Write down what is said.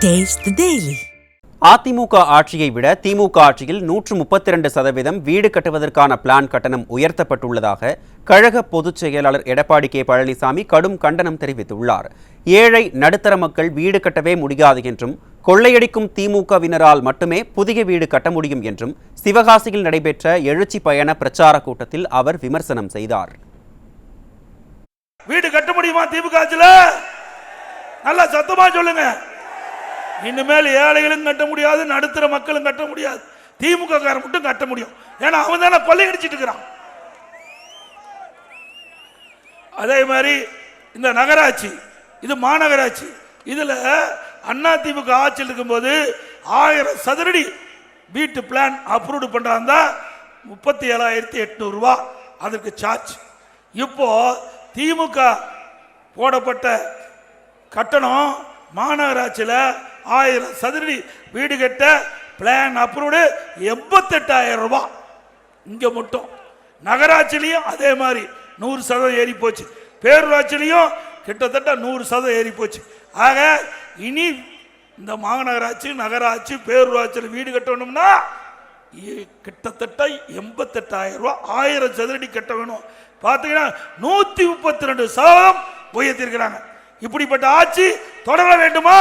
Taste the Daily. AIADMK ஆட்சியை விட திமுக ஆட்சியில் 132% வீடு கட்டுவதற்கான பிளான் கட்டணம் உயர்த்தப்பட்டுள்ளதாக கழக பொதுச் செயலாளர் எடப்பாடி கே பழனிசாமி கடும் கண்டனம் தெரிவித்துள்ளார். ஏழை நடுத்தர மக்கள் வீடு கட்டவே முடியாது என்றும், கொள்ளையடிக்கும் திமுகவினரால் மட்டுமே புதிய வீடு கட்ட முடியும் என்றும் சிவகாசியில் நடைபெற்ற எழுச்சி பயண பிரச்சார கூட்டத்தில் அவர் விமர்சனம் செய்தார். வீடு கட்ட முடியுமா திமுக ஆட்சியில? நல்லா சத்தமா சொல்லுங்க. இனிமேல் ஏழைகளும் கட்ட முடியாது, நடுத்தர மக்களும் கட்ட முடியாது, திமுக காரன் மட்டும் கட்ட முடியும். ஏன்னா அவன் தானே கொள்ளையடிச்சிட்டு இருக்கிறான். அதே மாதிரி இந்த நகராட்சி, இது மாநகராட்சி, இதுல அண்ணா திமுக ஆட்சியில் இருக்கும்போது 1000 சதுரடி வீட்டு பிளான் அப்ரூவ் பண்றாங்க, 37,800 ரூபாய் அதற்கு சார்ஜ். இப்போ திமுக போடப்பட்ட கட்டணம் மாநகராட்சியில் 1000 சதுரடி வீடு கட்ட பிளான் அப்ரூவ்டு 88,000 ரூபாய். இங்க மட்டும் நகராட்சியிலையும் அதே மாதிரி 100% ஏறி போச்சு, பேரூராட்சியிலையும் கிட்டத்தட்ட 100% ஏறி போச்சு. ஆக இனி இந்த மாநகராட்சி, நகராட்சி, பேரூராட்சியில் வீடு கட்டணும்னா கிட்டத்தட்ட 88,000 ரூபாய் 1000 சதுரடி கட்ட வேணும். பார்த்தீங்கன்னா 132% உயர்த்திருக்கிறாங்க. இப்படிப்பட்ட ஆட்சி தொடர வேண்டுமா?